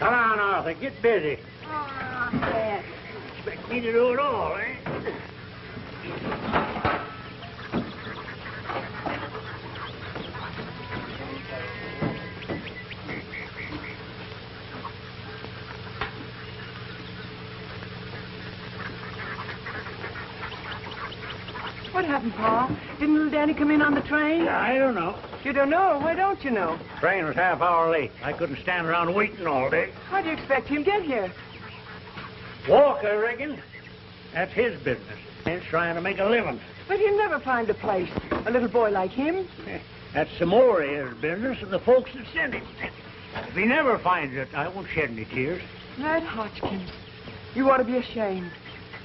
Come on, Arthur. Get busy. Oh, Dad. Expect me to do it all, eh? What happened, Pa? Didn't little Danny come in on the train? I don't know. You don't know? Why don't you know? Train was half hour late. I couldn't stand around waiting all day. How do you expect he'll get here? Walk, I reckon. That's his business. He's trying to make a living. But he'll never find a place. A little boy like him. That's some more of his business and the folks that sent him. If he never finds it, I won't shed any tears. That Hodgkins. You ought to be ashamed.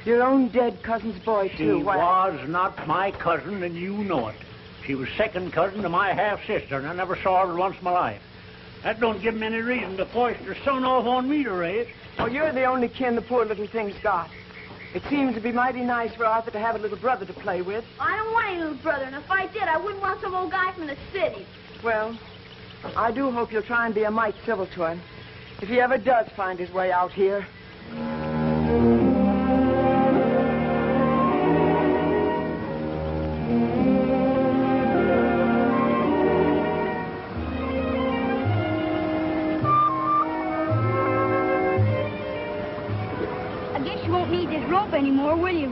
Your own dead cousin's boy, too. She was not my cousin, and you know it. She was second cousin to my half-sister, and I never saw her once in my life. That don't give him any reason to foist her son off on me to raise. Oh, you're the only kin the poor little thing's got. It seems to be mighty nice for Arthur to have a little brother to play with. I don't want any little brother, and if I did, I wouldn't want some old guy from the city. Well, I do hope you'll try and be a mite civil to him. If he ever does find his way out here. Anymore, will you?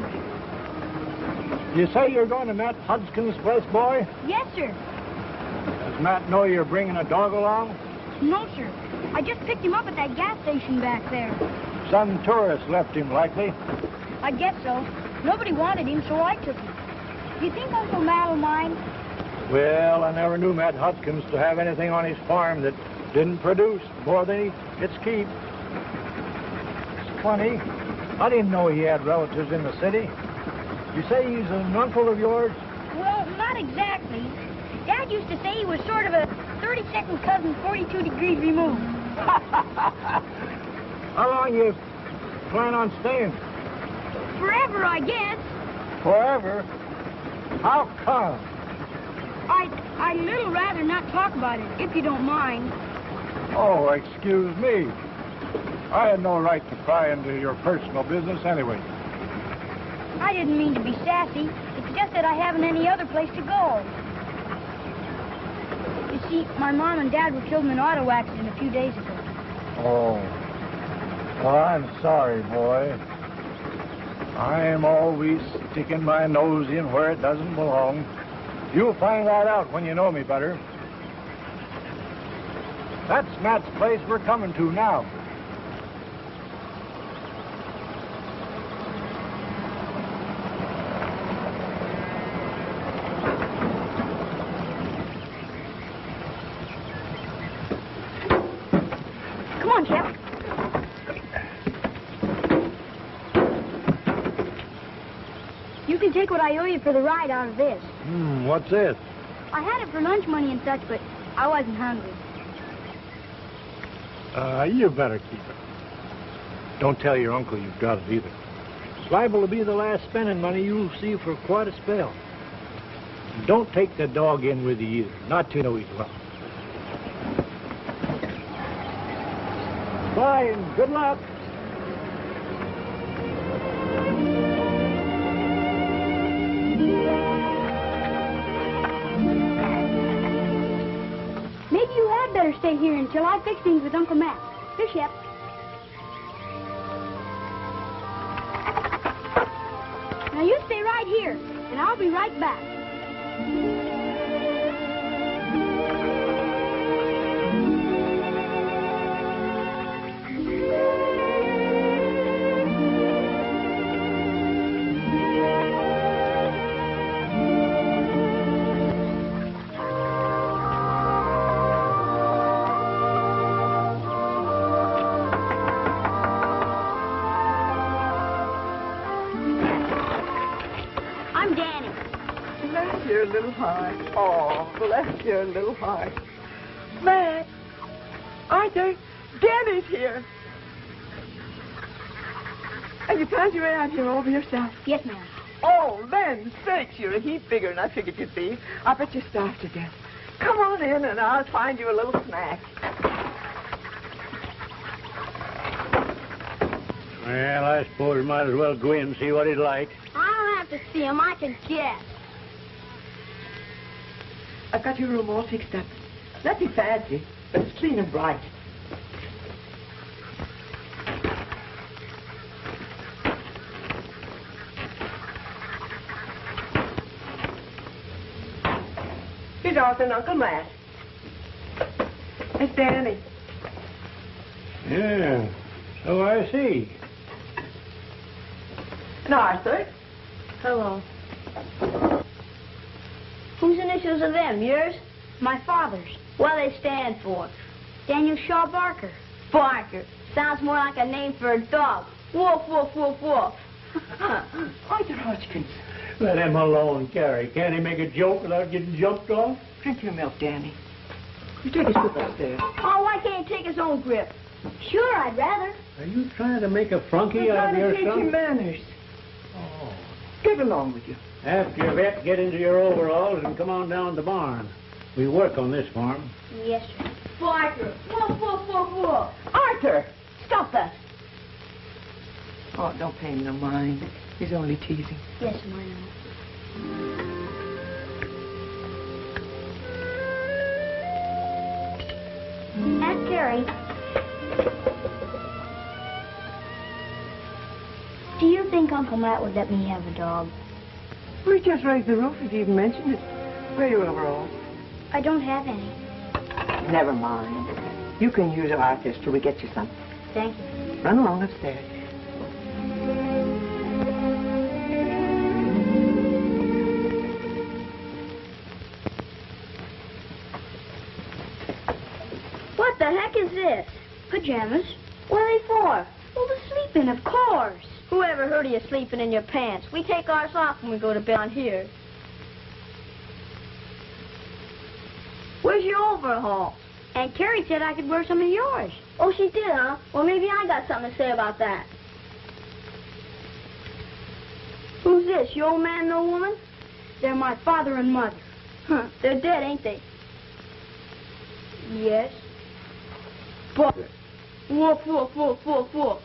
You say you're going to Matt Hodgkins' place, boy? Yes, sir. Does Matt know you're bringing a dog along? No, sir. I just picked him up at that gas station back there. Some tourist left him, likely. I guess so. Nobody wanted him, so I took him. Do you think Uncle Matt will mind? Well, I never knew Matt Hodgkins to have anything on his farm that didn't produce more than its keep. It's funny. I didn't know he had relatives in the city. You say he's an uncle of yours? Well, not exactly. Dad used to say he was sort of a 32nd cousin, 42 degrees removed. How long you plan on staying? Forever, I guess. Forever? How come? I'd little rather not talk about it, if you don't mind. Oh, excuse me. I had no right to pry into your personal business anyway. I didn't mean to be sassy. It's just that I haven't any other place to go. You see, my mom and dad were killed in an auto accident a few days ago. Oh. Well, I'm sorry, boy. I'm always sticking my nose in where it doesn't belong. You'll find that out when you know me better. That's Matt's place we're coming to now. Come on, Shep. You can take what I owe you for the ride out of this. What's this? I had it for lunch money and such, but I wasn't hungry. You better keep it. Don't tell your uncle you've got it either. It's liable to be the last spending money you'll see for quite a spell. And don't take the dog in with you either, not to know he's well. Bye, and good luck. Maybe you had better stay here until I fix things with Uncle Matt. Here, Shep. Now you stay right here, and I'll be right back. Your little heart. Oh, bless your little heart. Matt, Arthur, Danny's here. And you found your way out here all by yourself? Yes, ma'am. Oh, land sakes, you're a heap bigger than I figured you'd be. I bet you're starved to death. Come on in and I'll find you a little snack. Well, I suppose we might as well go in and see what he'd like. I don't have to see him. I can guess. I've got your room all fixed up. Nothing fancy, but it's clean and bright. Here's Arthur and Uncle Matt. It's Danny. Yeah, so I see. And Arthur. Hello. Whose initials are them? Yours? My father's. What do they stand for? Daniel Shaw Barker. Barker. Sounds more like a name for a dog. Woof, woof, woof, woof. Arthur Hodgkins. Let him alone, Carrie. Can't he make a joke without getting jumped off? Drink your milk, Danny. You take a sip upstairs. Oh, why can't he take his own grip? Sure, I'd rather. Are you trying to make a flunky I'm out of trying your to teach you son? manners. Oh. Get along with you. After your vet, get into your overalls and come on down to the barn. We work on this farm. Yes, sir. Barker. Woof, woof, woof, woof. Arthur, stop that. Oh, don't pay him no mind. He's only teasing. Yes, sir, I know. Aunt Carrie. Do you think Uncle Matt would let me have a dog? We just raised the roof if you even mentioned it. Where are your overalls? I don't have any. Never mind. You can use Arthur's till we get you some. Thank you. Run along upstairs. What the heck is this? Pajamas? What are they for? Well, to sleep in, of course. Whoever heard of you sleeping in your pants? We take ours off when we go to bed on here. Where's your overall? Aunt Carrie said I could wear some of yours. Oh, she did, huh? Well, maybe I got something to say about that. Who's this, your old man and old woman? They're my father and mother. Huh, they're dead, ain't they? Yes. But, woof, woof, woof, woof, woof.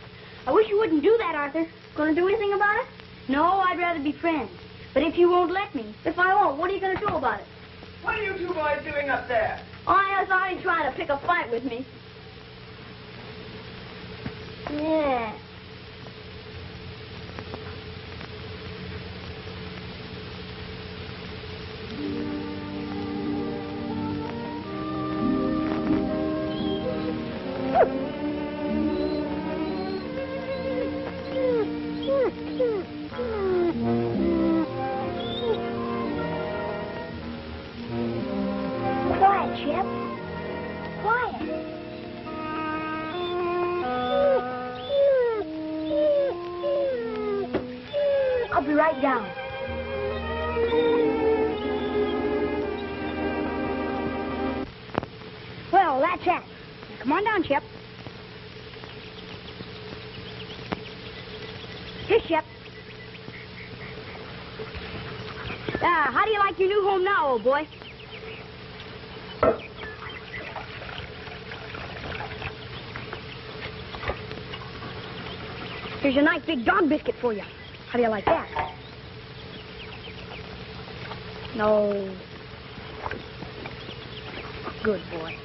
I wish you wouldn't do that, Arthur. Gonna do anything about it? No, I'd rather be friends. But if you won't let me, if I won't, what are you gonna do about it? What are you two boys doing up there? Oh, yes, I ain't trying to pick a fight with me. Yeah. Quiet, Shep. Quiet. I'll be right down. Well, that's that. Come on down, Shep. Here, Shep. How do you like your new home now, old boy? Here's a nice big dog biscuit for you. How do you like that? No. Good boy.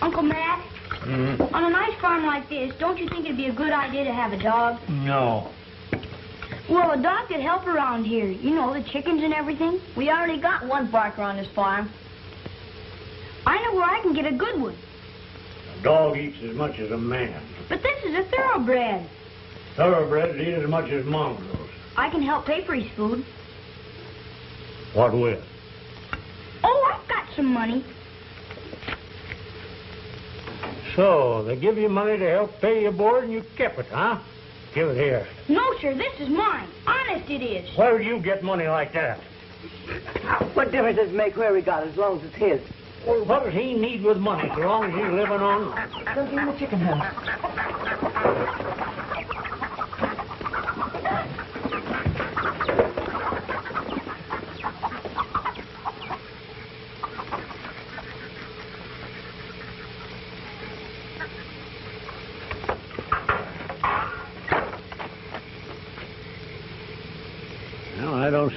Uncle Matt, on a nice farm like this, don't you think it'd be a good idea to have a dog? No. Well, a dog could help around here. You know, the chickens and everything. We already got one Barker on this farm. I know where I can get a good one. A dog eats as much as a man. But this is a thoroughbred. Thoroughbreds eat as much as mongrels. I can help pay for his food. What with? Oh, I've got some money. So, they give you money to help pay your board and you kept it, huh? Give it here. No, sir, this is mine. Honest it is. Where do you get money like that? What difference does it make where we got as long as it's his? Well, what does he need with money so long as he's living on? Don't give him the chicken house.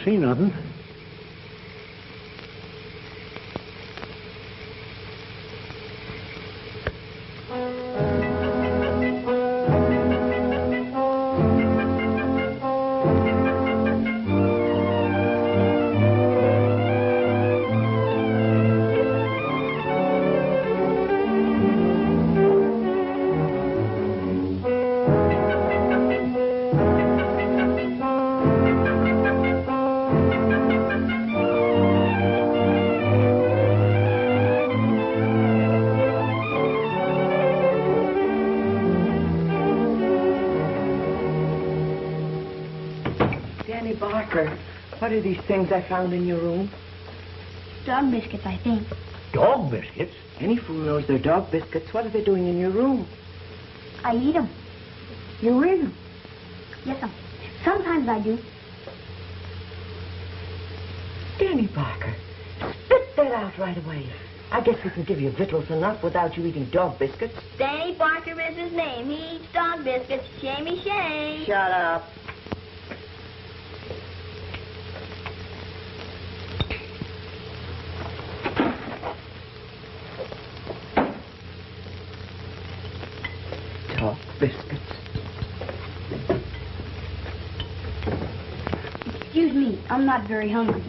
see nothing. What are these things I found in your room? Dog biscuits, I think. Dog biscuits? Any fool knows they're dog biscuits. What are they doing in your room? I eat them. You eat them? Yes, sir. Sometimes I do. Danny Barker, spit that out right away. I guess we can give you victuals enough without you eating dog biscuits. Danny Barker is his name. He eats dog biscuits. Shamey shame. Shut up. Dog biscuits. Excuse me, I'm not very hungry.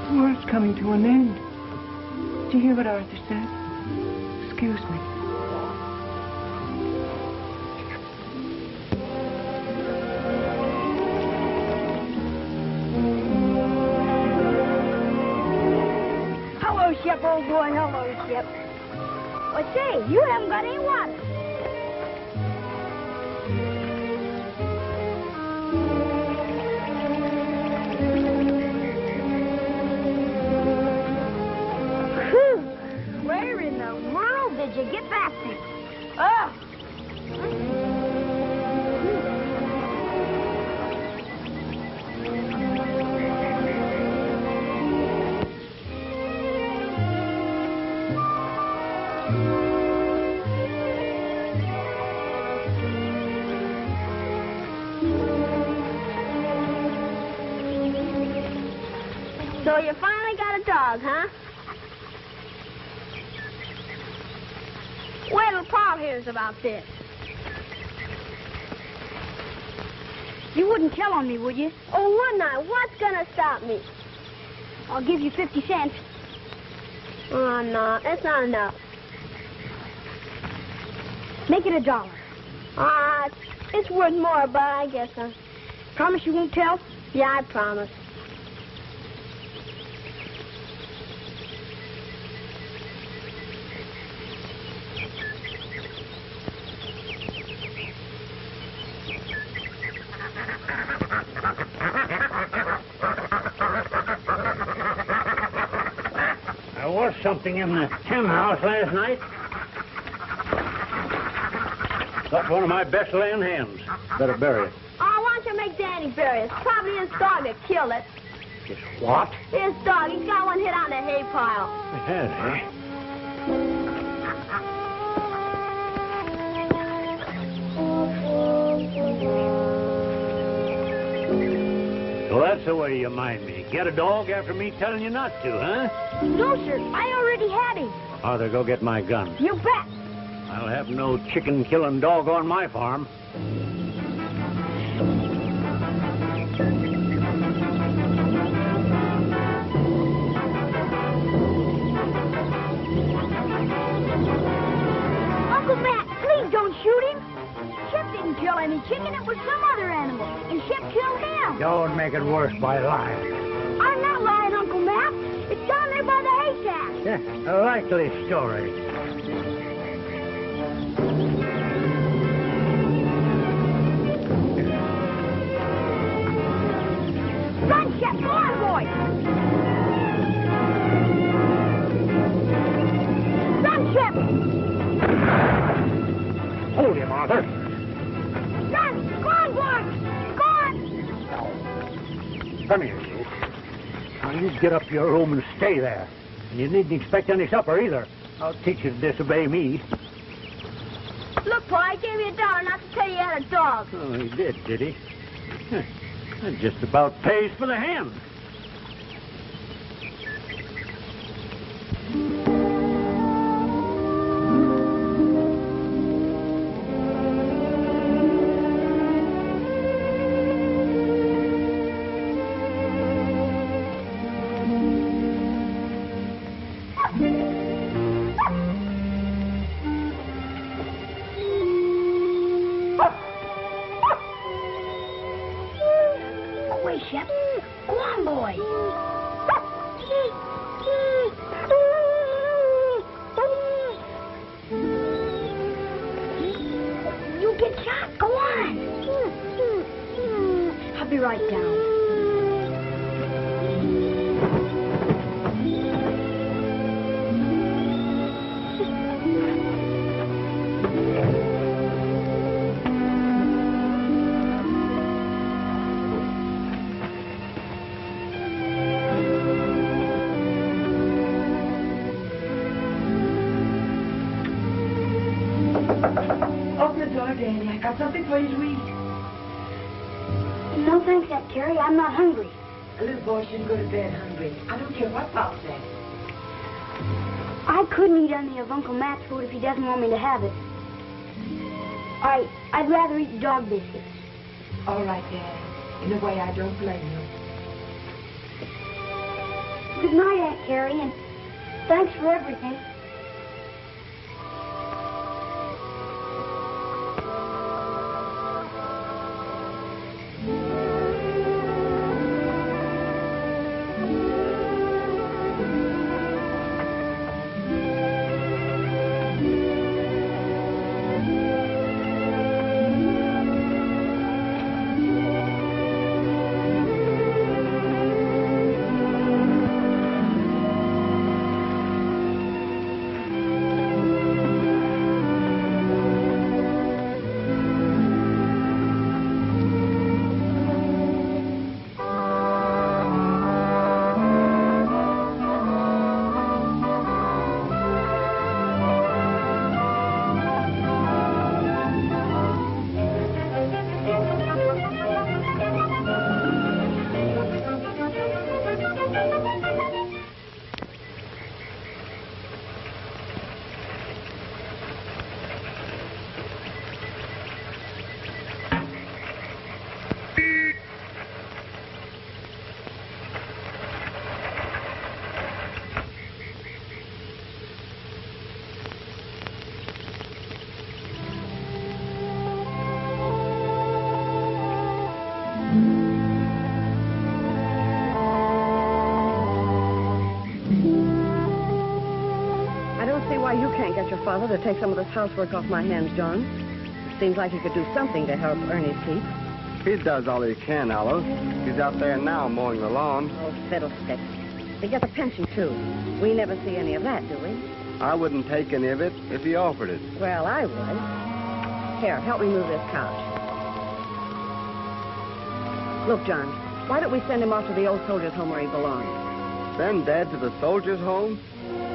The world's coming to an end. Do you hear what Arthur said? Excuse me. Hello, Shep, old boy. Hello, Shep. Well, say, you haven't got any water. Where in the world did you get that thing? Oh! So you finally got a dog, huh? Wait till Pa hears about this. You wouldn't tell on me, would you? Oh, wouldn't I? What's gonna stop me? I'll give you 50 cents. Oh, no, that's not enough. Make it $1. It's worth more, but I guess I... Promise you won't tell? Yeah, I promise. There was something in the hen house last night. Got one of my best laying hens. Better bury it. Oh, why don't you make Danny bury it? It's probably his dog that killed it. Just what? His dog. He's got one hit on the hay pile. Has, eh? So that's the way you mind me. Get a dog after me telling you not to, huh? No, sir. I already had him. Arthur, go get my gun. You bet. I'll have no chicken-killing dog on my farm. Uncle Matt, please don't shoot him. Shep didn't kill any chicken. It was some other animal. And Shep killed him. Don't make it worse by lying. I'm not lying, Uncle Matt. It's down there by the haystack. Yeah, a likely story. Run, Shep! Go on, boy! Run, Shep! Hold him, Arthur. Run! Go on, boy! Go on! Come here, you. Now, you get up to your room and stay there. And you needn't expect any supper, either. I'll teach you to disobey me. Look, Pa, I gave you $1 not to tell you had a dog. Oh, he did he? That just about pays for the hen. Shep. Go on, boy. You get shot. Go on. I'll be right down. Danny, I got something for you to eat. No thanks, Aunt Carrie. I'm not hungry. A little boy shouldn't go to bed hungry. I don't care what Pop says. I couldn't eat any of Uncle Matt's food if he doesn't want me to have it. I'd rather eat dog biscuits. All right, Daddy. In a way, I don't blame you. Good night, Aunt Carrie, and thanks for everything. You can't get your father to take some of this housework off my hands, John. Seems like he could do something to help earn his keep. He does all he can, Alice. He's out there now mowing the lawn. Oh, fiddlesticks. He gets a pension, too. We never see any of that, do we? I wouldn't take any of it if he offered it. Well, I would. Here, help me move this couch. Look, John, why don't we send him off to the old soldiers' home where he belongs? Send Dad to the soldiers' home?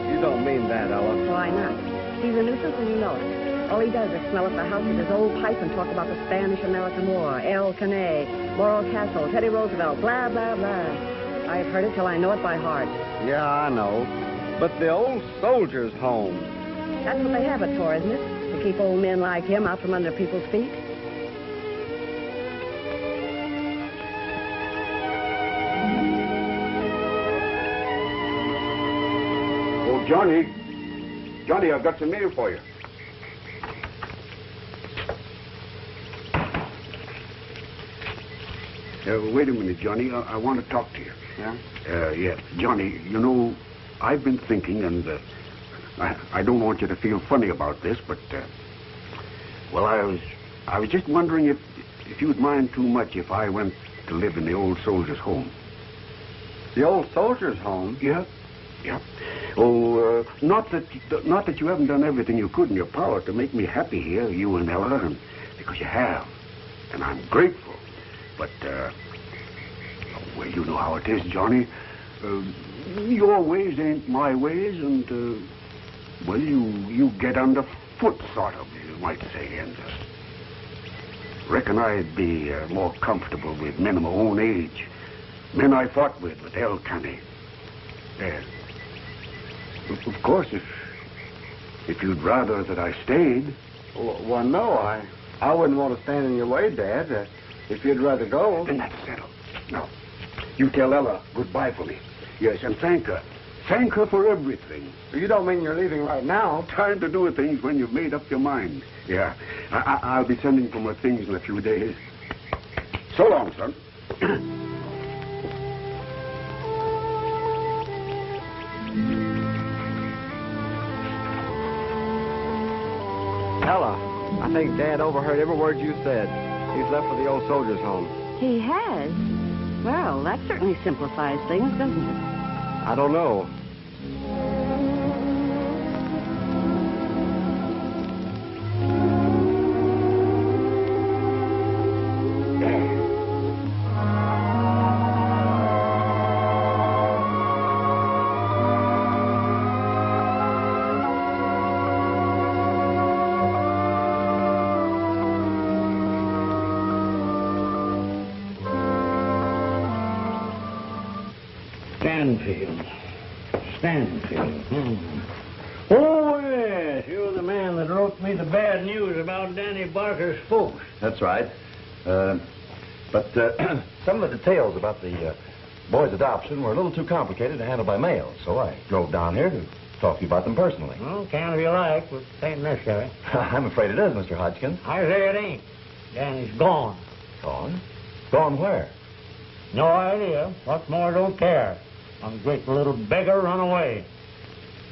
You don't mean that, Alice. Why not? He's a nuisance and you know it. All he does is smell up the house with his old pipe and talk about the Spanish-American War, El Caney, Laurel Castle, Teddy Roosevelt, blah, blah, blah. I've heard it till I know it by heart. Yeah, I know. But the old soldiers' home. That's what they have it for, isn't it? To keep old men like him out from under people's feet. Johnny, I've got some mail for you. Wait a minute, Johnny. I want to talk to you. Yeah? Yeah. Johnny, you know, I've been thinking, and I don't want you to feel funny about this, but well, I was just wondering if you'd mind too much if I went to live in the old soldiers' home. The old soldiers' home? Yeah. Oh, not that you haven't done everything you could in your power to make me happy here, you and Ella, and because you have, and I'm grateful. But well, you know how it is, Johnny. Your ways ain't my ways, and well, you get underfoot, sort of, you might say, and reckon I'd be more comfortable with men of my own age, men I fought with El Canny. Yeah. Of course, if you'd rather that I stayed. Well, no, I wouldn't want to stand in your way, Dad. If you'd rather go. Then that's settled. Now, you tell Ella goodbye for me. Yes, and thank her. Thank her for everything. You don't mean you're leaving right now? Time to do things when you've made up your mind. Yeah, I'll be sending for my things in a few days. So long, son. Ella, I think Dad overheard every word you said. He's left for the old soldiers' home. He has? Well, that certainly simplifies things, doesn't it? I don't know. Stanfield. Oh, yes. You're the man that wrote me the bad news about Danny Barker's folks. That's right. But some of the details about the boy's adoption were a little too complicated to handle by mail, so I drove down here to talk to you about them personally. Well, kind of you like, but it ain't necessary. I'm afraid it is, Mr. Hodgkins. I say it ain't. Danny's gone. Gone? Gone where? No idea. What's more, don't care. Ungrateful little beggar run away.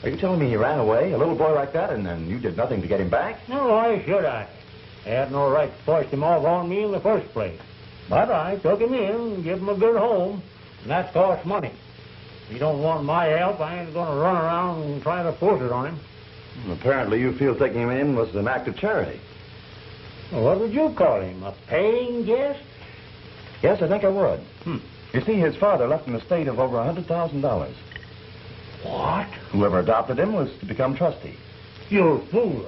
Are you telling me he ran away, a little boy like that, and you did nothing to get him back? No, why should I? They had no right to force him off on me in the first place. But I took him in and gave him a good home, and that costs money. If he don't want my help, I ain't going to run around and try to force it on him. Apparently you feel taking him in was an act of charity. Well, what would you call him, a paying guest? Yes, I think I would. You see, his father left an estate of over $100,000. What? Whoever adopted him was to become trustee. You're fooling.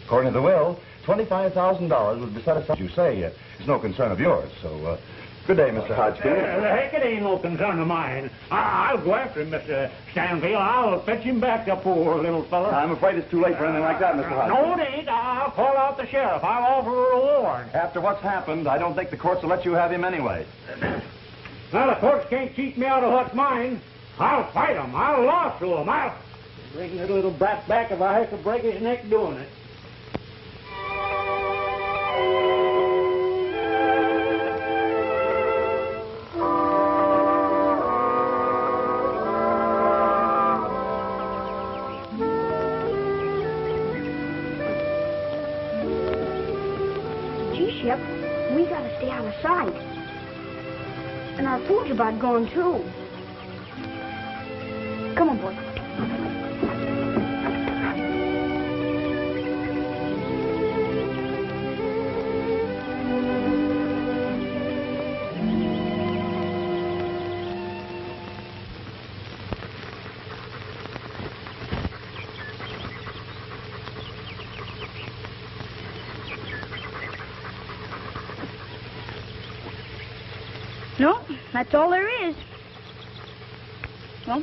According to the will, $25,000 would be set aside. As you say, it's no concern of yours. So, good day, Mr. Hodgkins. The heck, it ain't no concern of mine. I'll go after him, Mr. Stanfield. I'll fetch him back, the poor little fella. I'm afraid it's too late for anything like that, Mr. Hodgkins. No, it ain't. I'll call out the sheriff. I'll offer a reward. After what's happened, I don't think the courts will let you have him anyway. Well, the courts can't cheat me out of what's mine. I'll fight him. I'll lawsuit him. I'll bring that little brat back if I have to break his neck doing it. Gee, Shep, we gotta stay out of sight. And our food's about gone, too. Come on, boy. No, that's all there is. Well,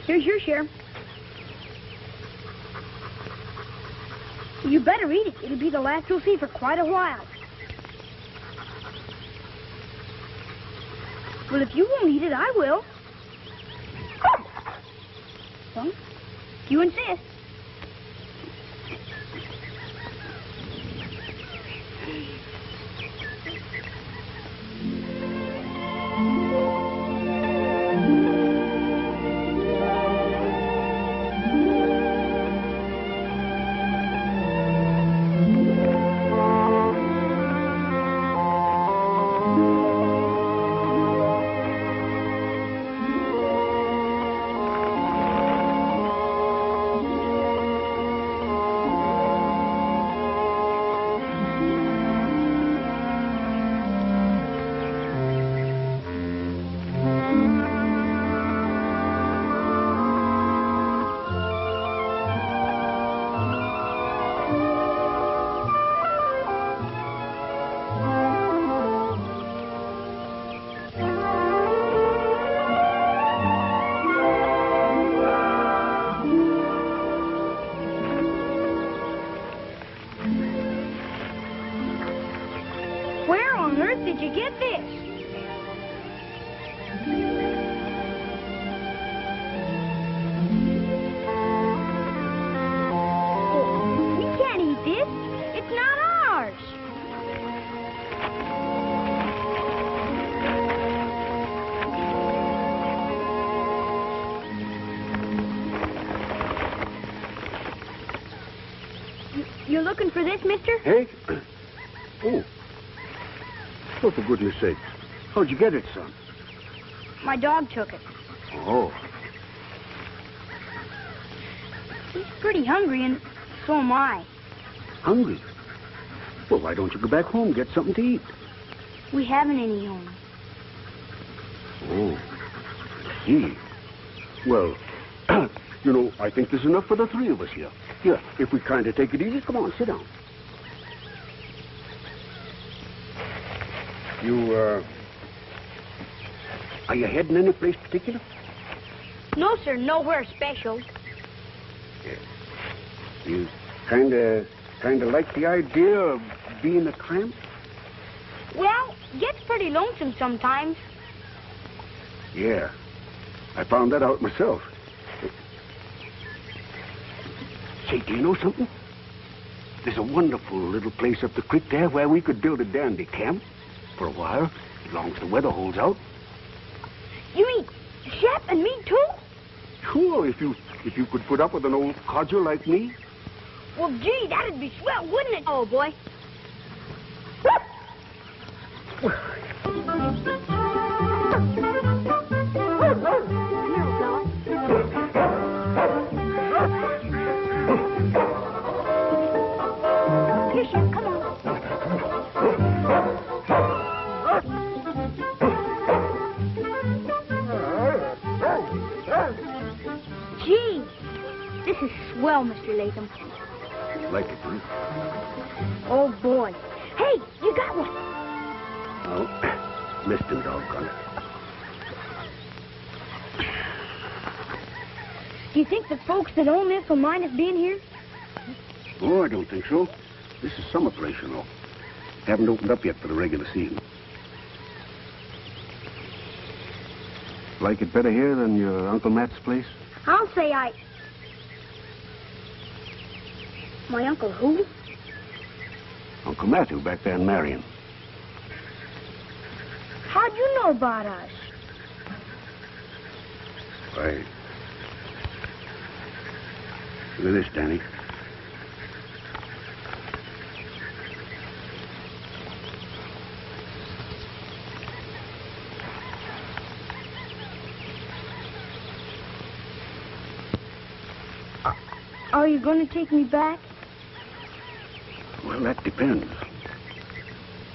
here's your share. You better eat it. It'll be the last you'll see for quite a while. Well, if you won't eat it, I will. Well, you insist. this? Oh, we can't eat this. It's not ours. You're looking for this, mister? Hey? Oh. Oh, for goodness sake. How'd you get it, son? My dog took it. Oh. He's pretty hungry, and so am I. Hungry? Well, why don't you go back home and get something to eat? We haven't any home. Oh. I see. Well, you know, I think there's enough for the three of us here. Here, if we kind of take it easy, come on, sit down. Are you heading any place particular? No, sir, nowhere special. You kind of like the idea of being a tramp? Well, gets pretty lonesome sometimes. Yeah, I found that out myself. Say, do you know something? There's a wonderful little place up the creek there where we could build a dandy camp for a while, as long as the weather holds out. You mean Shep and me too? Sure, if you could put up with an old codger like me. Well, gee, that'd be swell, wouldn't it? Oh, boy. Here, Shep, come on. Gee, this is swell, Mr. Latham. Like it, huh? Oh, boy. Hey, you got one. Oh, missed him, doggone it. Do you think the folks that own this will mind us being here? Oh, I don't think so. This is summer place, you know. Haven't opened up yet for the regular season. Like it better here than your Uncle Matt's place? I'll say My uncle who? Uncle Matthew back there in Marion. How'd you know about us? Why, look at this, Danny. Are you going to take me back? Well, that depends.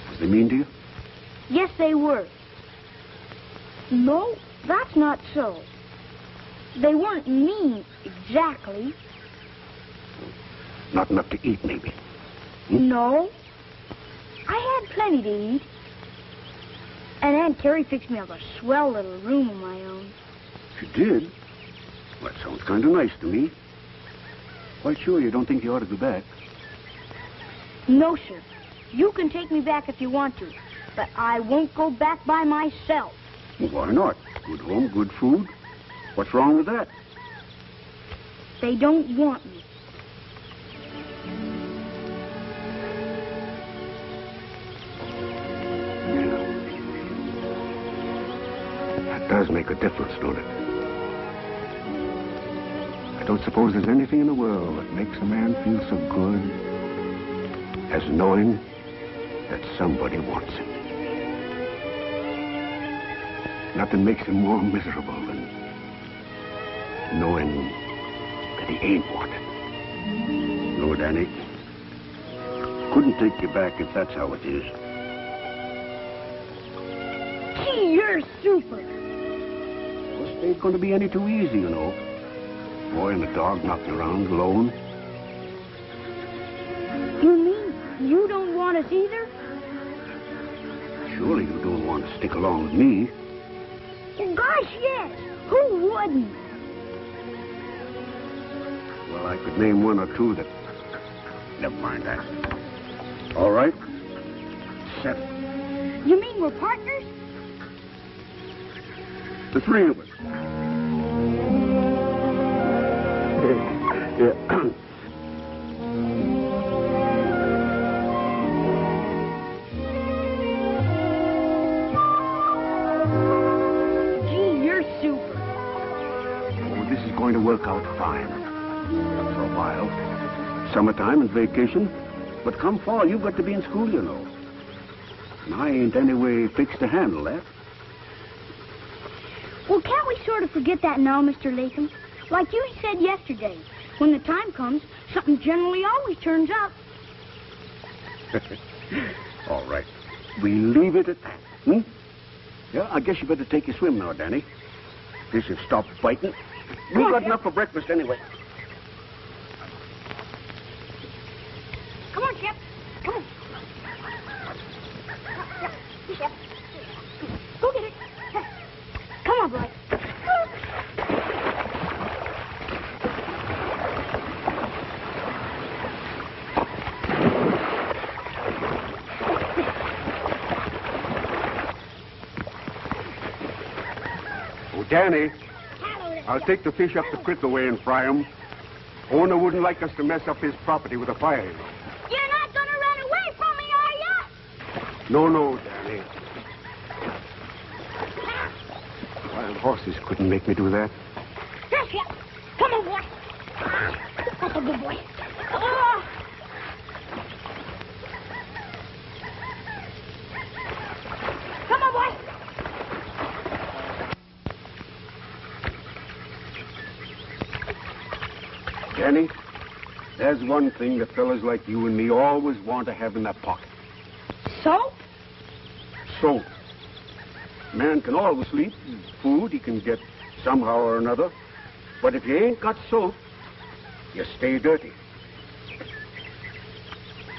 Was they mean to you? Yes, they were. No, that's not so. They weren't mean, exactly. Not enough to eat, maybe. No. I had plenty to eat. And Aunt Carrie fixed me up a swell little room of my own. She did? Well, that sounds kind of nice to me. Quite sure you don't think you ought to go back? No, sir. You can take me back if you want to. But I won't go back by myself. Well, why not? Good home, good food. What's wrong with that? They don't want me. Yeah. That does make a difference, don't it? I don't suppose there's anything in the world that makes a man feel so good as knowing that somebody wants him. Nothing makes him more miserable than knowing that he ain't wanted. No, Danny. Couldn't take you back if that's how it is. Gee, you're super. Well, it ain't going to be any too easy, you know. Boy and the dog knocking around alone. You mean you don't want us either? Surely you don't want to stick along with me. Well, gosh, yes. Who wouldn't? Well, I could name one or two that... Never mind that. All right. 7. You mean we're partners? The three of us. Yeah. Gee, you're super. Oh, this is going to work out fine. For a while. Summertime and vacation. But come fall, you've got to be in school, you know. And I ain't anyway fixed to handle that. Well, can't we sort of forget that now, Mr. Latham? Like you said yesterday, when the time comes, something generally always turns up. All right. We leave it at that. Hmm? Yeah, I guess you better take your swim now, Danny. This has stopped biting. We've got enough for breakfast anyway. Come on, Shep. Come on. Shep. Go get it. Come on, boy. Oh, Danny, I'll take the fish up the creek away and fry 'em. Owner wouldn't like us to mess up his property with a fire. You're not going to run away from me, are you? No, Danny. Wild horses couldn't make me do that. Here, Shep. Come on, boy. That's a good boy. Oh. Come on, boy. Danny, there's one thing that fellas like you and me always want to have in their pocket. Soap? Soap. Man can always sleep. Food he can get somehow or another. But if you ain't got soap, you stay dirty.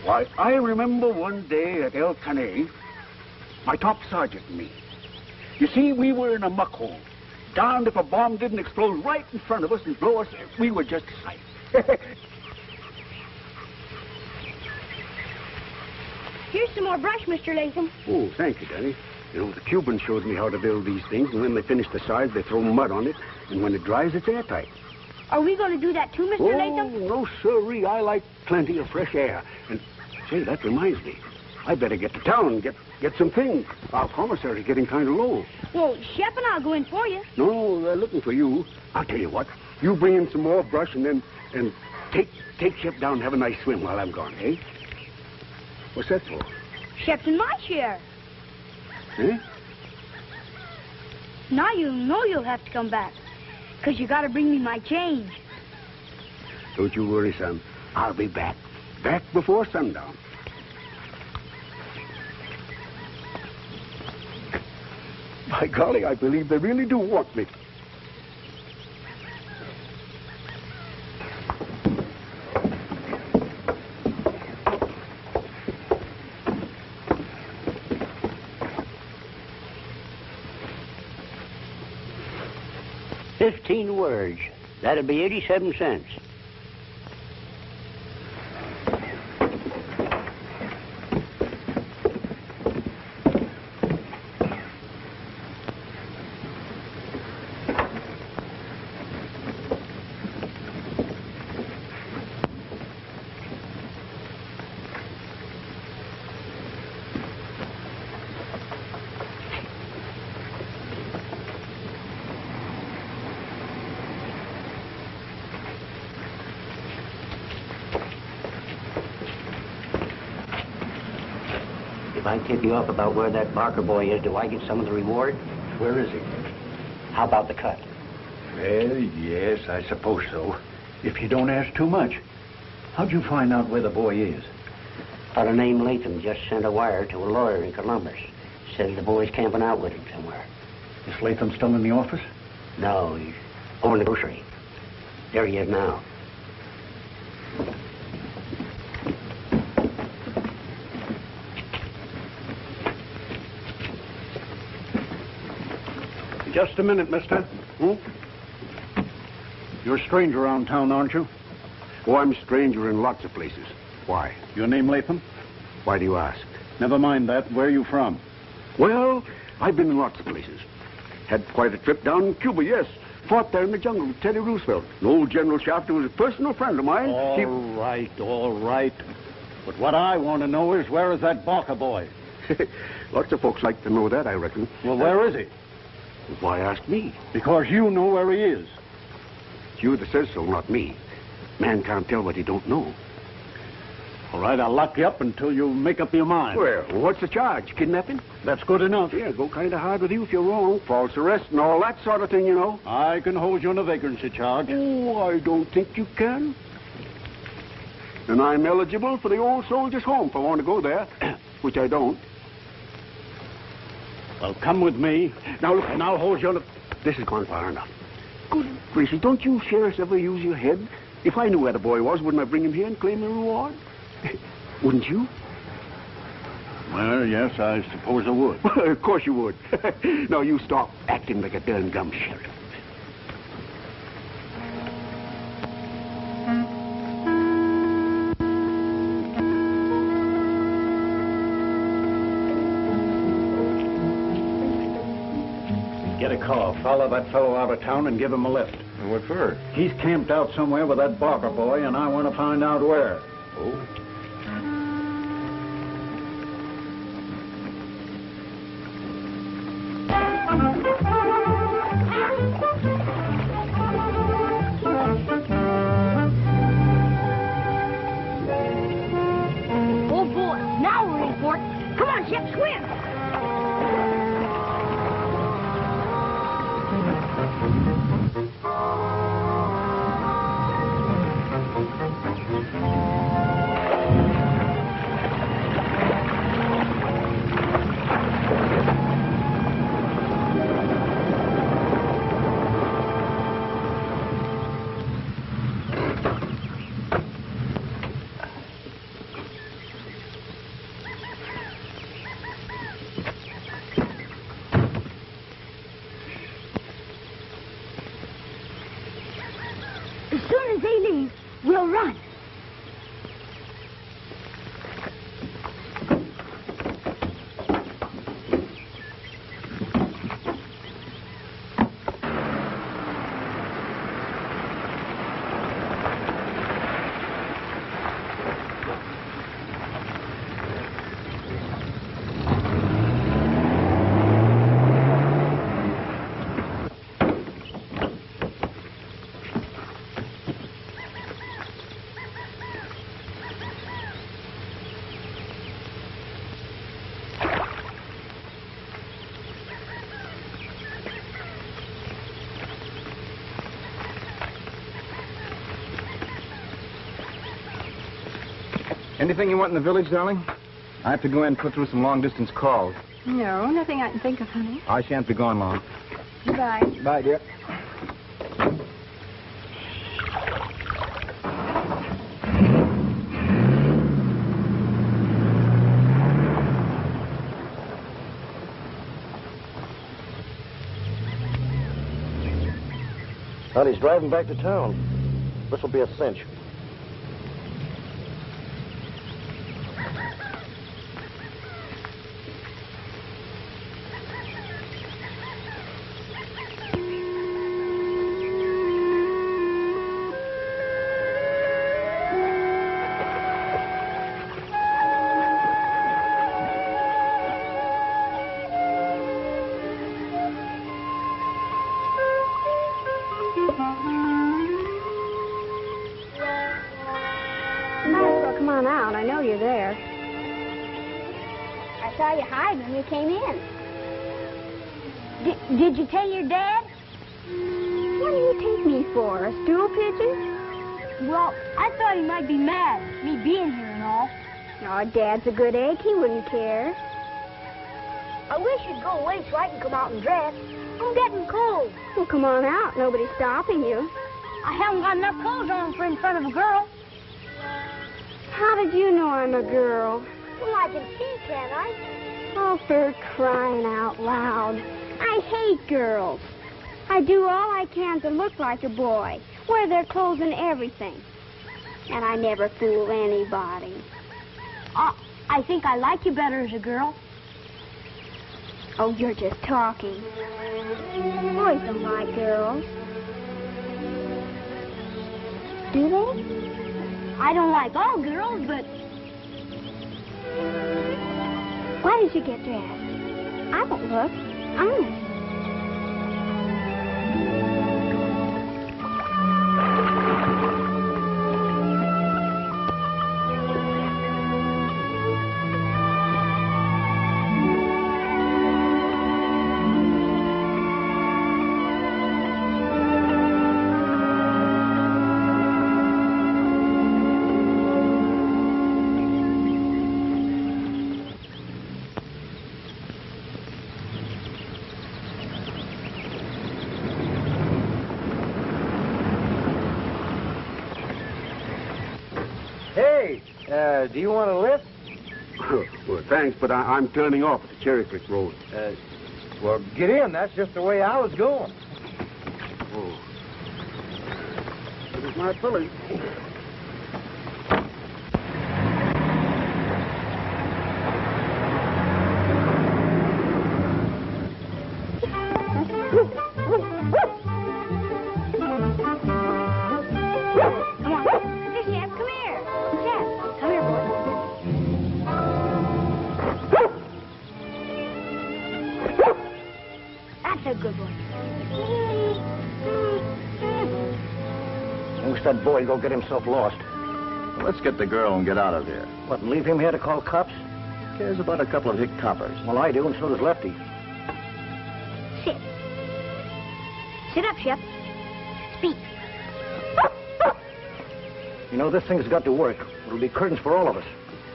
Why, I remember one day at El Caney, my top sergeant and me. You see, we were in a muck hole. Darned if a bomb didn't explode right in front of us and blow us. We were just a sight. Here's some more brush, Mr. Latham. Oh, thank you, Danny. You know, the Cubans showed me how to build these things, and when they finish the sides, they throw mud on it, and when it dries, it's airtight. Are we going to do that too, Mr. Latham? No, sirree. I like plenty of fresh air. And, say, that reminds me. I better get to town and get some things. Our commissary's getting kind of low. Well, Shep and I'll go in for you. No, they're looking for you. I'll tell you what. You bring in some more brush and take Shep down and have a nice swim while I'm gone, eh? What's that for? Shep's in my chair. Eh? Now you know you'll have to come back. Because you got to bring me my change. Don't you worry, son. I'll be back. Back before sundown. By golly, I believe they really do want me. $15 words. That'd be 87 cents. If I tip you up about where that Barker boy is, do I get some of the reward? Where is he? How about the cut? Well, yes, I suppose so. If you don't ask too much. How'd you find out where the boy is? A fellow named Latham just sent a wire to a lawyer in Columbus. Said the boy's camping out with him somewhere. Is Latham still in the office? No, he's over in the grocery. There he is now. Just a minute, mister. You're a stranger around town, aren't you? Oh, I'm a stranger in lots of places. Why? Your name Latham? Why do you ask? Never mind that. Where are you from? Well, I've been in lots of places. Had quite a trip down in Cuba, yes. Fought there in the jungle with Teddy Roosevelt. And old General Shafter was a personal friend of mine. All right. But what I want to know is, where is that Barker boy? Lots of folks like to know that, I reckon. Well, where is he? Why ask me? Because you know where he is. It's you that says so, not me. Man can't tell what he don't know. All right, I'll lock you up until you make up your mind. Well, what's the charge? Kidnapping? That's good enough. Yeah, go kind of hard with you if you're wrong. False arrest and all that sort of thing, you know. I can hold you on a vagrancy charge. Oh, I don't think you can. And I'm eligible for the old soldiers' home if I want to go there, which I don't. Well, come with me. Now, look, and I'll hold you on a... This has gone far enough. Good gracious, don't you sheriffs ever use your head? If I knew where the boy was, wouldn't I bring him here and claim the reward? Wouldn't you? Well, yes, I suppose I would. Of course you would. Now, you stop acting like a darn gum sheriff. Get a car, follow that fellow out of town and give him a lift. And what for? He's camped out somewhere with that Barker boy, and I want to find out where. Oh. Oh, boy. Now we're in for it. Come on, Shep, swim. As soon as they leave, we'll run. Anything you want in the village, darling? I have to go in and put through some long-distance calls. No, nothing I can think of, honey. I shan't be gone long. Goodbye. Bye, dear. Well, he's driving back to town. This will be a cinch. Come on out. I know you're there. I saw you hide when you came in. Did you tell your dad? What do you take me for, a stool pigeon? Well, I thought he might be mad, me being here and all. Oh, Dad's a good egg. He wouldn't care. I wish you'd go away so I can come out and dress. I'm getting cold. Well, come on out. Nobody's stopping you. I haven't got enough clothes on for in front of a girl. How did you know I'm a girl? Well, I can see, can't I? Oh, for crying out loud. I hate girls. I do all I can to look like a boy, wear their clothes and everything. And I never fool anybody. I think I like you better as a girl. Oh, you're just talking. Boys don't like girls. Do they? I don't like all girls, but... Why did you get dressed? I won't look. Honest. Do you want a lift? Well, thanks, but I'm turning off at the Cherry Creek Road. Well, get in. That's just the way I was going. Oh. It is my filly. That boy go get himself lost. Let's get the girl and get out of here. What, and leave him here to call cops? Cares about a couple of hick coppers. Well, I do, and so does Lefty. Sit. Sit up, Shep. Speak. You know, this thing's got to work. It'll be curtains for all of us.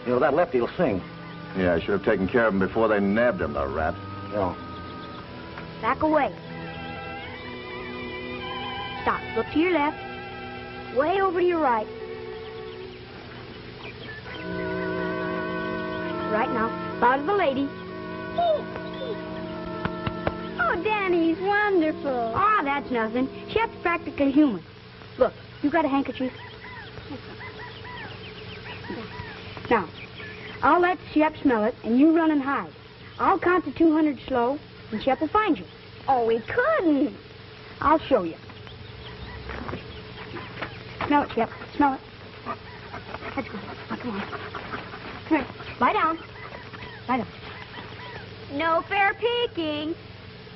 You know, that Lefty will sing. Yeah, I should have taken care of him before they nabbed him, the rat. Yeah. Back away. Stop. Look to your left. Way over to your right. Right now. Bow to the lady. Oh, Danny, he's wonderful. Ah, that's nothing. Shep's practically human. Look, you got a handkerchief? Now, I'll let Shep smell it, and you run and hide. I'll count to 200 slow, and Shep will find you. Oh, he couldn't. I'll show you. Smell it, Shep. Smell it. That's good. Now, come on. Come here. Lie down. Lie down. No fair peeking.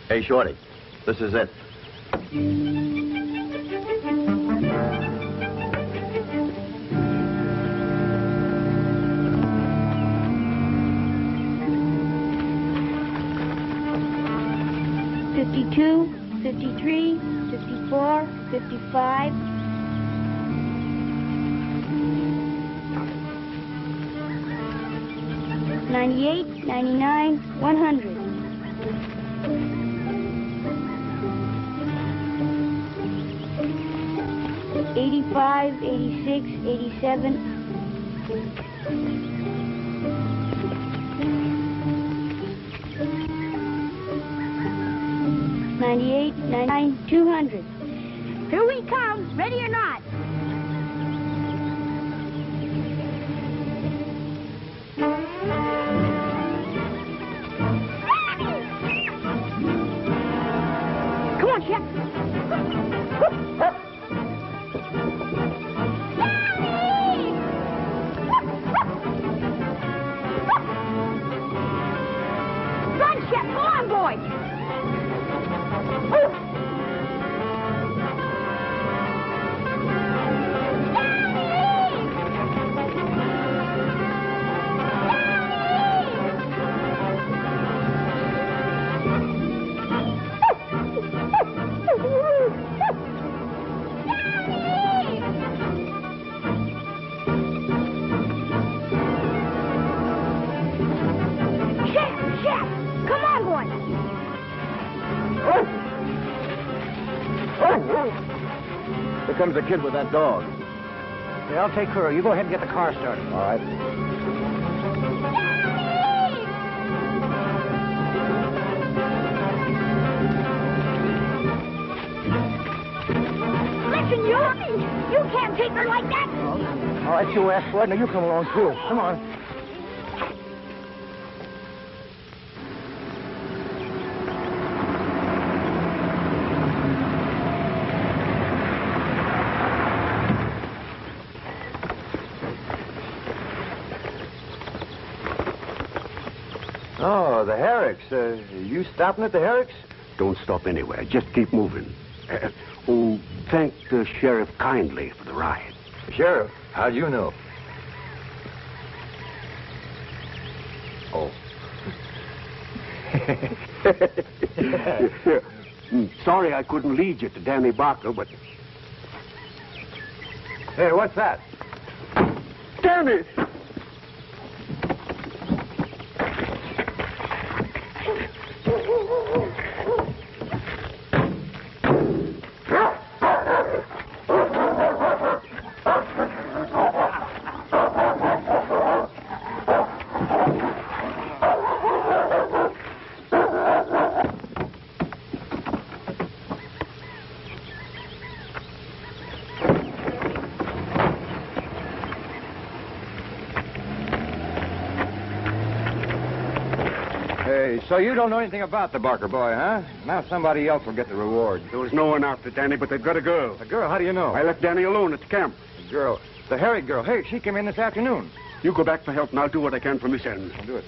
Hey, Shorty, this is it. $52, $53, $54, $55. 98, 99, 100. $85, $86, $87. $98, $99, $200. Here we come, ready or not. Here comes the kid with that dog. Okay, I'll take her. You go ahead and get the car started. All right. Listen, you can't take her like that. All right, you asked for it. Now you come along, too. Come on. Oh, the Herricks. You stopping at the Herricks? Don't stop anywhere. Just keep moving. Thank the sheriff kindly for the ride. Sheriff? How'd you know? Oh. Sorry I couldn't lead you to Danny Barker, but... Hey, what's that? Danny! So you don't know anything about the Barker boy, huh? Now somebody else will get the reward. There was no one after Danny, but they've got a girl. A girl? How do you know? I left Danny alone at the camp. The girl? The Herrick girl. Hey, she came in this afternoon. You go back for help, and I'll do what I can from this end. I'll do it.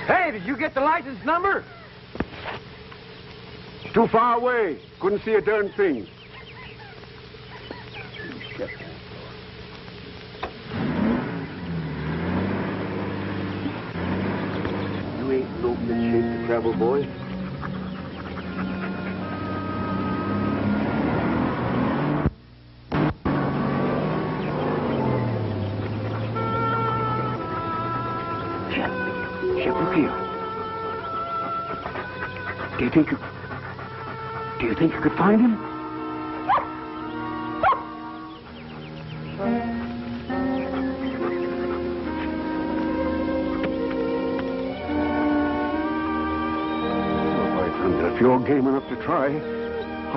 Hey, did you get the license number? Too far away. Couldn't see a darn thing. You ain't no fit shape to travel, boy. Shep, look here. Do you think you could find him? If you're game enough to try,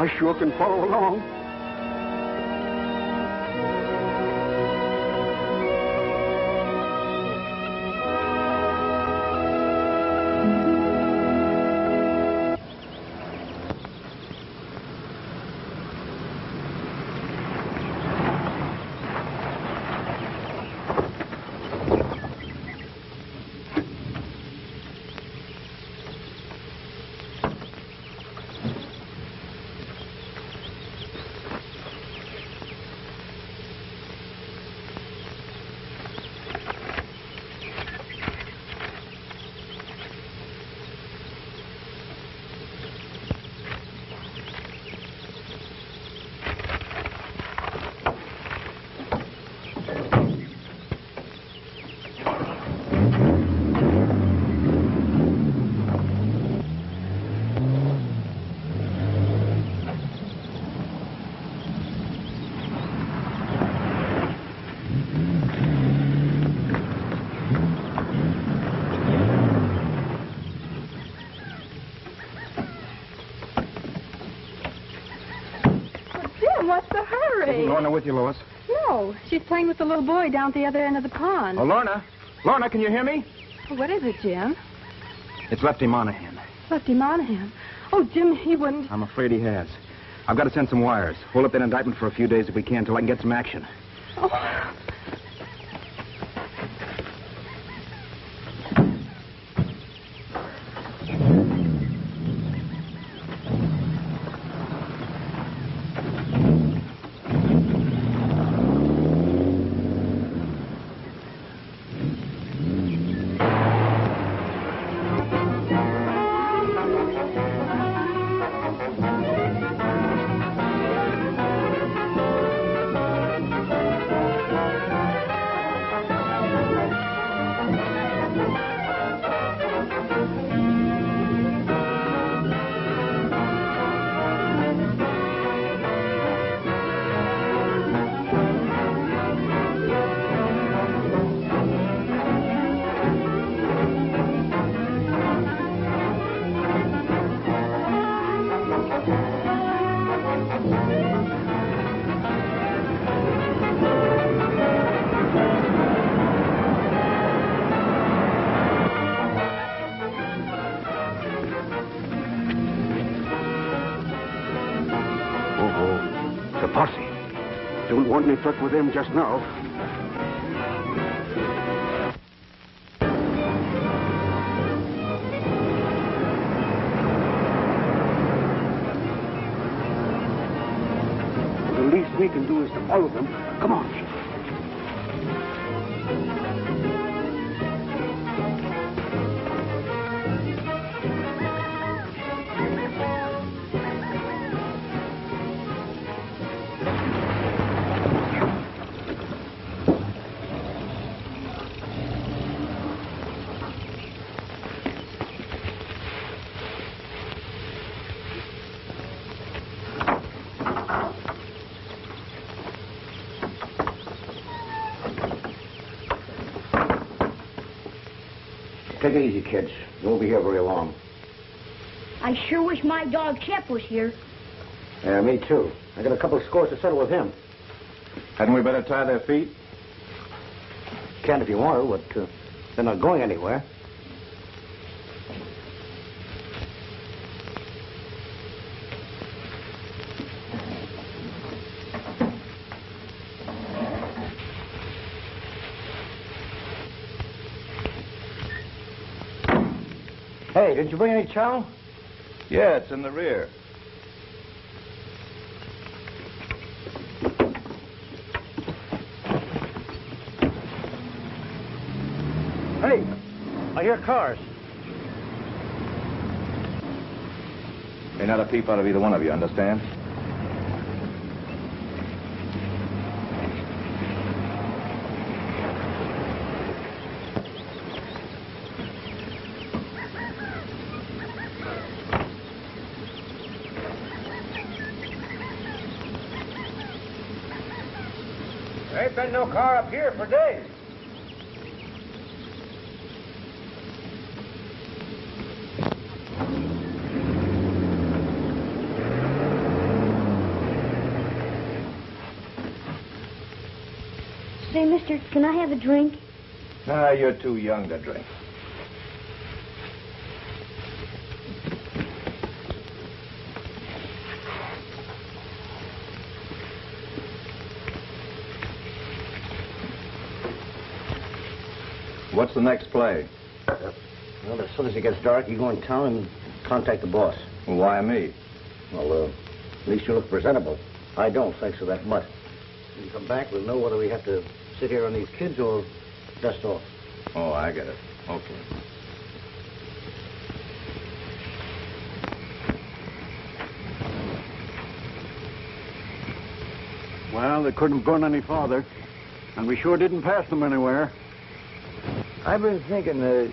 I sure can follow along. What's the hurry? Isn't Lorna with you, Lois? No, she's playing with the little boy down at the other end of the pond. Oh, Lorna. Lorna, can you hear me? What is it, Jim? It's Lefty Monahan. Lefty Monahan. Oh, Jim, he wouldn't. I'm afraid he has. I've got to send some wires. Hold up that indictment for a few days if we can, till I can get some action. Oh. Don't want any truck with them just now. we can do is to follow them. Come on. Take it easy, kids. You won't be here very long. I sure wish my dog Shep was here. Yeah, me too. I got a couple of scores to settle with him. Hadn't we better tie their feet? Can if you want to, but they're not going anywhere. Hey, didn't you bring any chow? Yeah, it's in the rear. Hey, I hear cars. Ain't not a peep out of either one of you, understand? There ain't been no car up here for days. Say, mister, can I have a drink? Nah, you're too young to drink. What's the next play? Well, as soon as it gets dark, you go in town and contact the boss. Well, why me? Well, at least you look presentable. I don't, thanks to that mutt. When you come back, we'll know whether we have to sit here on these kids or dust off. Oh, I get it. Okay. Well, they couldn't have gone any farther, and we sure didn't pass them anywhere. I've been thinking, they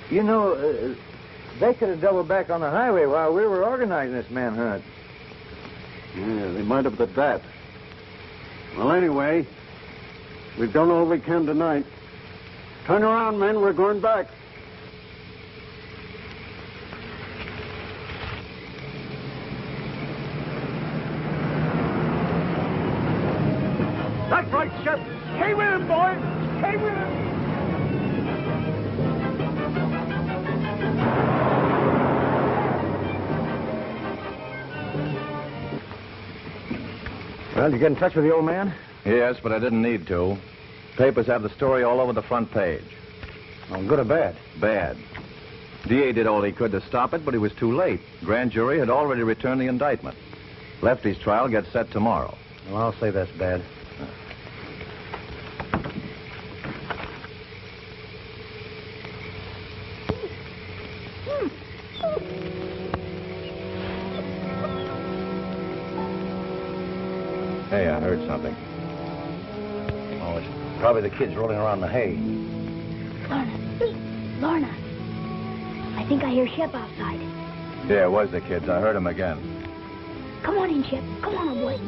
could have doubled back on the highway while we were organizing this manhunt. Yeah, they might have did that. Well, anyway, we've done all we can tonight. Turn around, men. We're going back. That's right, Shep. Stay with him, boy. Stay with him. Well, did you get in touch with the old man? Yes, but I didn't need to. Papers have the story all over the front page. Oh, good or bad? Bad. DA did all he could to stop it, but he was too late. Grand jury had already returned the indictment. Lefty's trial gets set tomorrow. Well, I'll say that's bad. Hey, I heard something. Oh, it's probably the kids rolling around in the hay. Lorna. I think I hear Shep outside. Yeah, it was the kids. I heard them again. Come on in, Shep. Come on, boy.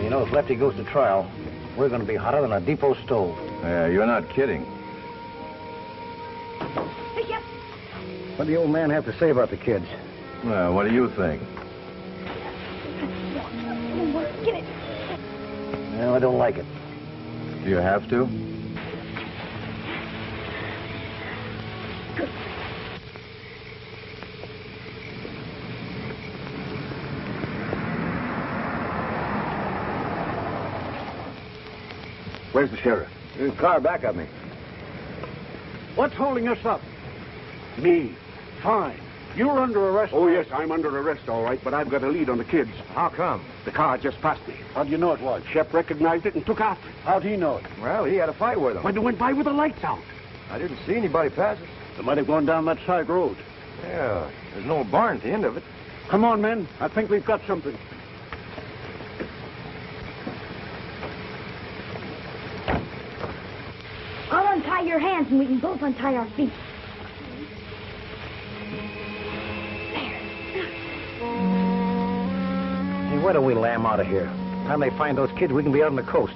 You know, if Lefty goes to trial, we're going to be hotter than a depot stove. Yeah, you're not kidding. Hey, Shep. What do the old man have to say about the kids? Well, what do you think? Come on, boy. Get it. Well, I don't like it. Do you have to? Where's the sheriff? There's a car back of me. What's holding us up? Me. Fine. You're under arrest. Oh, yes, I'm under arrest, all right, but I've got a lead on the kids. How come? The car just passed me. How do you know it was? Shep recognized it and took after it. How'd he know it? Well, he had a fight with them. But they went by with the lights out. I didn't see anybody pass us. They might have gone down that side road. Yeah, there's no barn at the end of it. Come on, men. I think we've got something. I'll untie your hands and we can both untie our feet. Hey, why don't we lamb out of here? Time they find those kids, we can be out on the coast.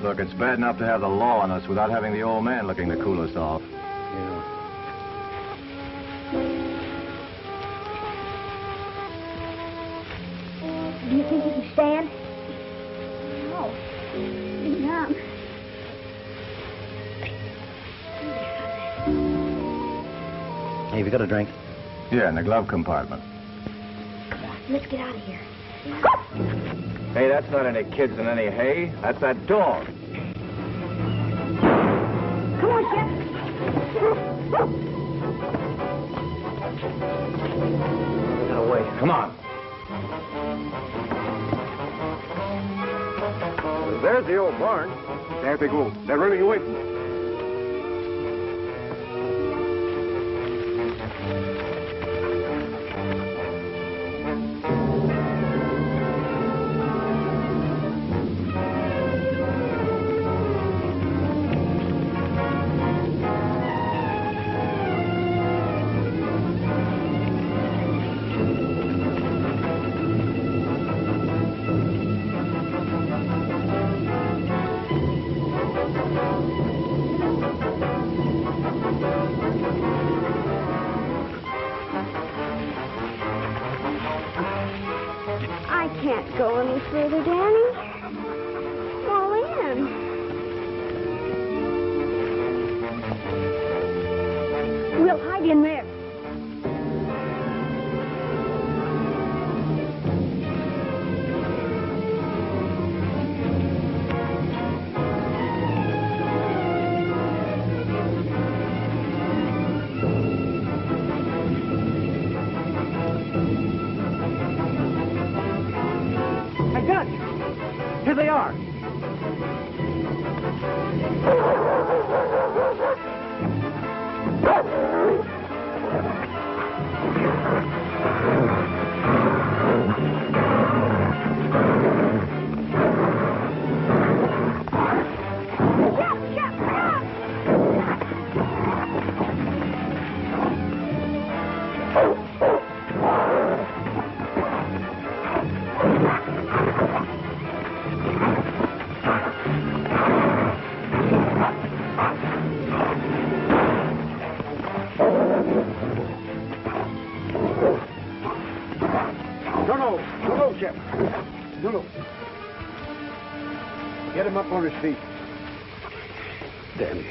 Look, it's bad enough to have the law on us without having the old man looking to cool us off. Do you think you can stand? No. Lean down. Hey, have you got a drink? Yeah, in the glove compartment. Come on, let's get out of here. Hey, that's not any kids in any hay. That's that dog. Come on, Shep. Get away. Come on. There's the old barn. There they go. They're running away from us. I can't go any further, Danny. Fall in. We'll hide in there. I got you. Here they are. No, Shep. No. Get him up on his feet. Danny.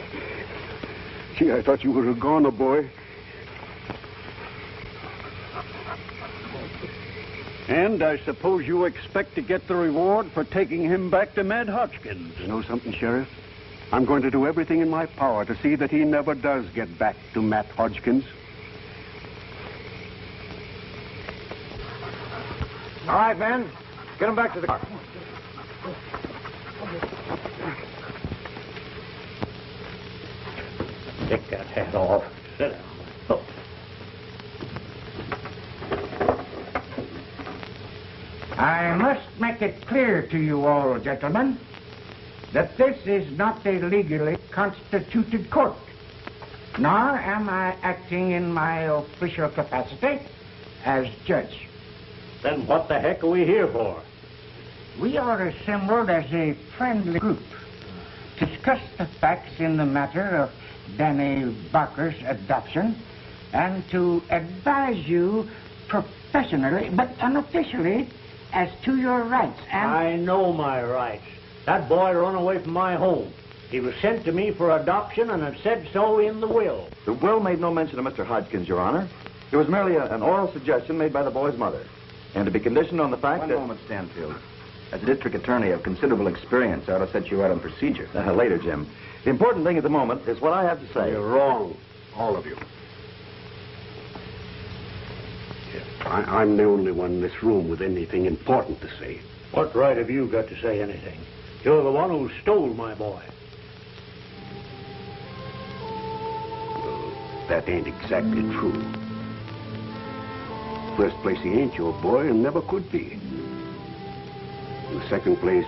Gee, I thought you were a goner, boy. And I suppose you expect to get the reward for taking him back to Mad Hodgkins. You know something, Sheriff? I'm going to do everything in my power to see that he never does get back to Matt Hodgkins. All right, men. Get him back to the car. Take that hat off. Sit down. Oh. I must make it clear to you all, gentlemen, that this is not a legally constituted court, nor am I acting in my official capacity as judge. Then what the heck are we here for? We are assembled as a friendly group to discuss the facts in the matter of Danny Barker's adoption and to advise you professionally but unofficially as to your rights. And I know my rights. That boy run away from my home. He was sent to me for adoption and it said so in the will. The will made no mention of Mr. Hodgkins, Your Honor. It was merely an oral suggestion made by the boy's mother, and to be conditioned on the fact that... One moment, Stanfield. As a district attorney of considerable experience, I ought to set you out on procedure. Later, Jim. The important thing at the moment is what I have to say. You're wrong, all of you. I'm the only one in this room with anything important to say. What right have you got to say anything? You're the one who stole my boy. Well, that ain't exactly true. First place, he ain't your boy and never could be. In the second place,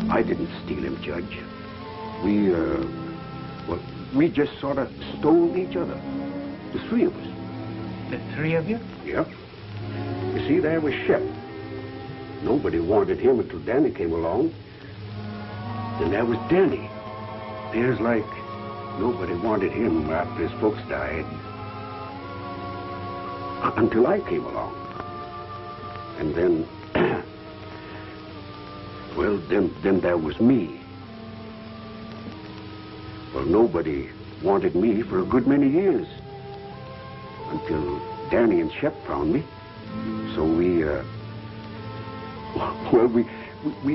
I didn't steal him, Judge. We just sort of stole each other. The three of us. The three of you? Yep. You see, there was Shep. Nobody wanted him until Danny came along. Then there was Danny. There's like nobody wanted him after his folks died. Until I came along. And then, well, then there was me. Well, nobody wanted me for a good many years. Until Danny and Shep found me. So we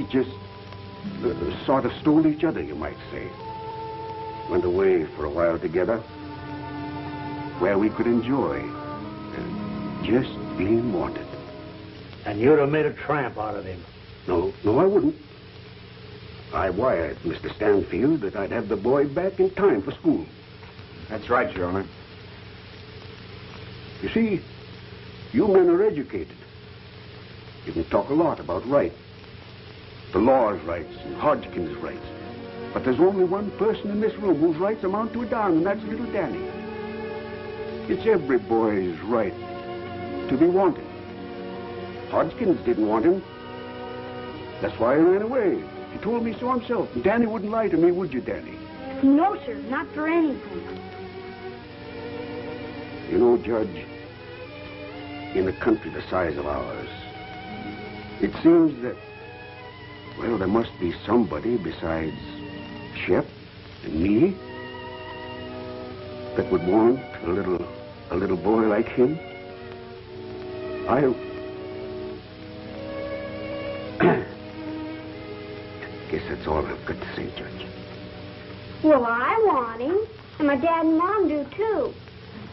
just sort of stole each other, you might say. Went away for a while together, where we could enjoy just being wanted. And you'd have made a tramp out of him. No, I wouldn't. I wired Mr. Stanfield that I'd have the boy back in time for school. That's right, Your Honor. You see, you men are educated. You can talk a lot about right. The law's rights and Hodgkins' rights. But there's only one person in this room whose rights amount to a dime, and that's little Danny. It's every boy's right to be wanted. Hodgkins didn't want him. That's why he ran away. He told me so himself. And Danny wouldn't lie to me, would you, Danny? No, sir, not for anything. You know, Judge, in a country the size of ours, it seems that, well, there must be somebody besides Shep and me that would want a little boy like him. Guess that's all I've got to say, Judge. Well, I want him. And my dad and mom do, too.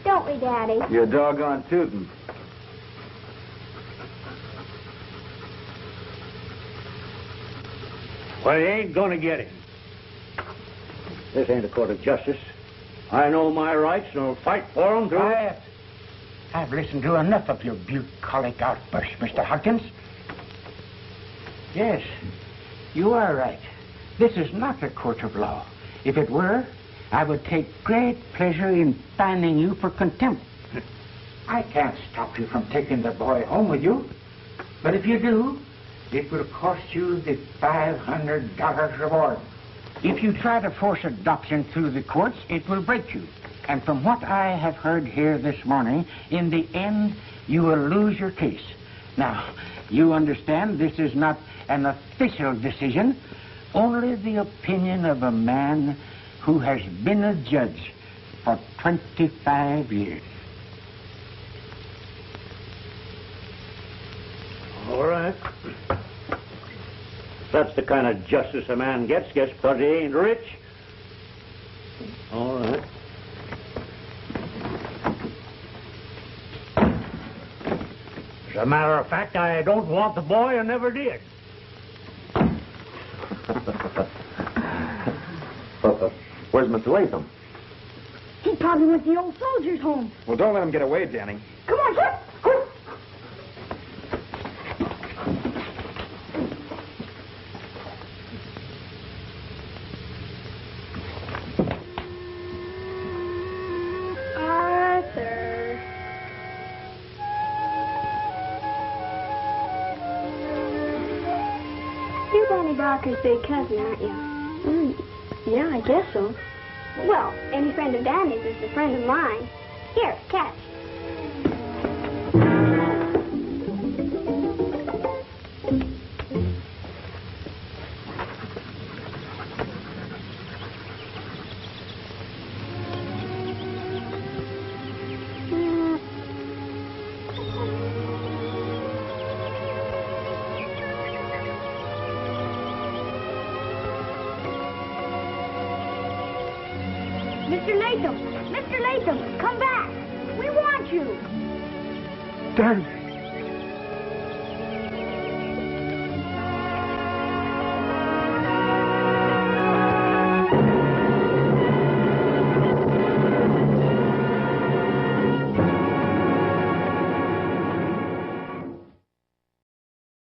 Don't we, Daddy? You're doggone tootin'. Well, you ain't gonna get him. This ain't a court of justice. I know my rights and I'll fight for them, too. I've listened to enough of your bucolic outbursts, Mr. Hodgkins. Yes, you are right. This is not a court of law. If it were, I would take great pleasure in fining you for contempt. I can't stop you from taking the boy home with you. But if you do, it will cost you the $500 reward. If you try to force adoption through the courts, it will break you. And from what I have heard here this morning, in the end, you will lose your case. Now, you understand this is not an official decision, only the opinion of a man who has been a judge for 25 years. All right. That's the kind of justice a man gets because he ain't rich. All right. As a matter of fact, I don't want the boy and never did. Where's Mr. Latham? He probably went to the old soldiers' home. Well, don't let him get away, Danny. Come on, Shep. Arthur. You're Danny Barker's big cousin, aren't you? Yeah, I guess so. Well, any friend of Danny's is a friend of mine. Here, catch. Mr. Latham, come back. We want you? Danny.